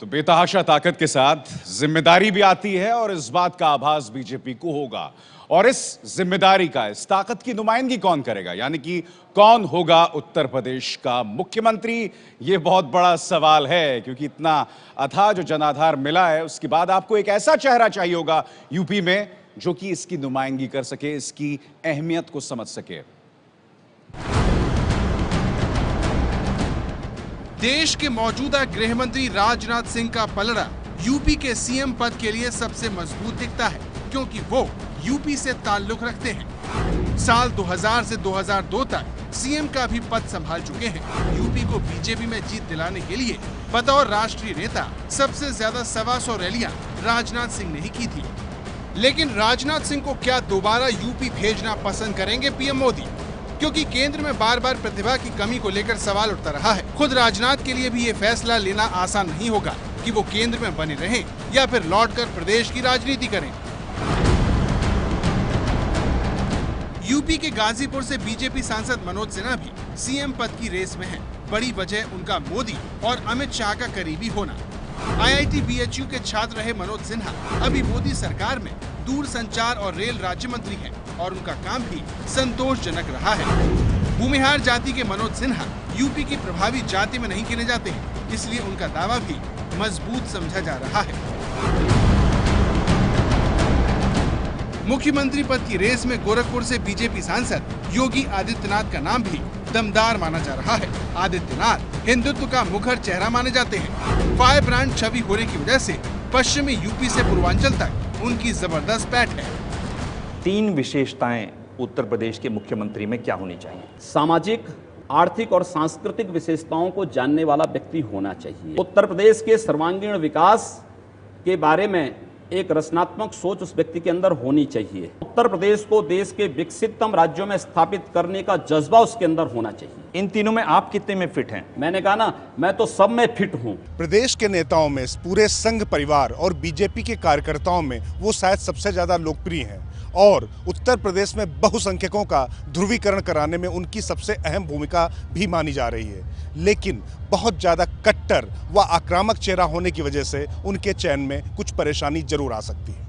तो बेतहाशा ताकत के साथ जिम्मेदारी भी आती है और इस बात का आभास बीजेपी को होगा। और इस जिम्मेदारी का, इस ताकत की नुमाइंदगी कौन करेगा, यानी कि कौन होगा उत्तर प्रदेश का मुख्यमंत्री, ये बहुत बड़ा सवाल है। क्योंकि इतना अथाह जो जनाधार मिला है, उसके बाद आपको एक ऐसा चेहरा चाहिए होगा यूपी में जो कि इसकी नुमाइंदगी कर सके, इसकी अहमियत को समझ सके। देश के मौजूदा गृह मंत्री राजनाथ सिंह का पलड़ा यूपी के सीएम पद के लिए सबसे मजबूत दिखता है, क्योंकि वो यूपी से ताल्लुक रखते हैं। साल 2000 से 2002 तक सीएम का भी पद संभाल चुके हैं। यूपी को बीजेपी में जीत दिलाने के लिए बतौर राष्ट्रीय नेता सबसे ज्यादा 125 रैलियां राजनाथ सिंह ने ही की थी। लेकिन राजनाथ सिंह को क्या दोबारा यूपी भेजना पसंद करेंगे पीएम मोदी? क्योंकि केंद्र में बार बार प्रतिभा की कमी को लेकर सवाल उठता रहा है। खुद राजनाथ के लिए भी ये फैसला लेना आसान नहीं होगा कि वो केंद्र में बने रहें या फिर लौटकर प्रदेश की राजनीति करें। यूपी के गाजीपुर से बीजेपी सांसद मनोज सिन्हा भी सीएम पद की रेस में हैं। बड़ी वजह उनका मोदी और अमित शाह का करीबी होना। IIT BHU के छात्र रहे मनोज सिन्हा अभी मोदी सरकार में दूरसंचार और रेल राज्य मंत्री हैं और उनका काम भी संतोषजनक रहा है। भूमिहार जाति के मनोज सिन्हा यूपी की प्रभावी जाति में नहीं गिने जाते हैं, इसलिए उनका दावा भी मजबूत समझा जा रहा है। मुख्यमंत्री पद की रेस में गोरखपुर से बीजेपी सांसद योगी आदित्यनाथ का नाम भी दमदार माना जा रहा है। आदित्यनाथ हिंदुत्व का मुखर चेहरा माने जाते हैं। फायर ब्रांड छवि होने की वजह से पश्चिमी यूपी से पूर्वांचल तक उनकी जबरदस्त पैठ है। 3 विशेषताएं उत्तर प्रदेश के मुख्यमंत्री में क्या होनी चाहिए? सामाजिक, आर्थिक और सांस्कृतिक विशेषताओं को जानने वाला व्यक्ति होना चाहिए। उत्तर प्रदेश के सर्वांगीण विकास के बारे में एक रचनात्मक सोच उस व्यक्ति के अंदर होनी चाहिए। उत्तर प्रदेश को देश के विकसिततम राज्यों में स्थापित करने का जज्बा उसके अंदर होना चाहिए। इन तीनों में आप कितने में फिट हैं? मैंने कहा ना, मैं तो सब में फिट हूँ। प्रदेश के नेताओं में, पूरे संघ परिवार और बीजेपी के कार्यकर्ताओं में वो शायद सबसे ज्यादा लोकप्रिय हैं और उत्तर प्रदेश में बहुसंख्यकों का ध्रुवीकरण कराने में उनकी सबसे अहम भूमिका भी मानी जा रही है। लेकिन बहुत ज्यादा कट्टर व आक्रामक चेहरा होने की वजह से उनके चयन में कुछ परेशानी जरूर आ सकती है।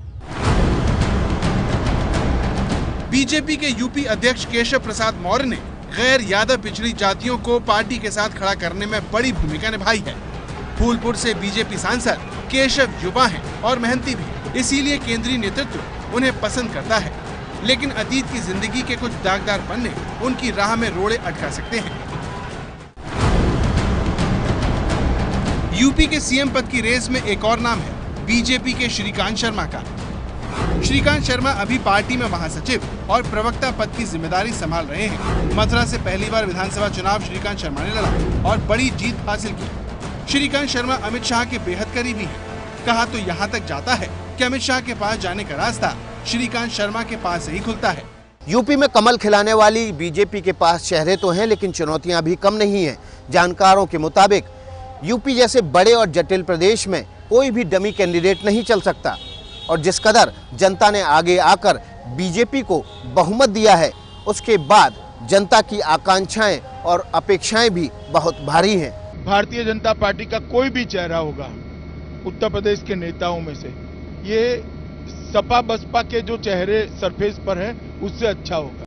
बीजेपी के यूपी अध्यक्ष केशव प्रसाद मौर्य ने गैर यादव पिछड़ी जातियों को पार्टी के साथ खड़ा करने में बड़ी भूमिका निभाई है। फूलपुर से बीजेपी सांसद केशव युवा हैं और मेहनती भी, इसीलिए केंद्रीय नेतृत्व उन्हें पसंद करता है। लेकिन अतीत की जिंदगी के कुछ दागदार पन्ने उनकी राह में रोड़े अटका सकते हैं। यूपी के सीएम पद की रेस में एक और नाम है बीजेपी के श्रीकांत शर्मा का। श्रीकांत शर्मा अभी पार्टी में महासचिव और प्रवक्ता पद की जिम्मेदारी संभाल रहे हैं। मथुरा से पहली बार विधानसभा चुनाव श्रीकांत शर्मा ने लड़ा और बड़ी जीत हासिल की। श्रीकांत शर्मा अमित शाह के बेहद करीबी हैं। कहा तो यहाँ तक जाता है कि अमित शाह के पास जाने का रास्ता श्रीकांत शर्मा के पास से ही खुलता है। यूपी में कमल खिलाने वाली बीजेपी के पास चेहरे तो हैं, लेकिन चुनौतियां भी कम नहीं हैं। जानकारों के मुताबिक यूपी जैसे बड़े और जटिल प्रदेश में कोई भी डमी कैंडिडेट नहीं चल सकता और जिस कदर जनता ने आगे आकर बीजेपी को बहुमत दिया है, उसके बाद जनता की आकांक्षाएं और अपेक्षाएं भी बहुत भारी हैं। भारतीय जनता पार्टी का कोई भी चेहरा होगा उत्तर प्रदेश के नेताओं में से, ये सपा बसपा के जो चेहरे सरफेस पर है उससे अच्छा होगा।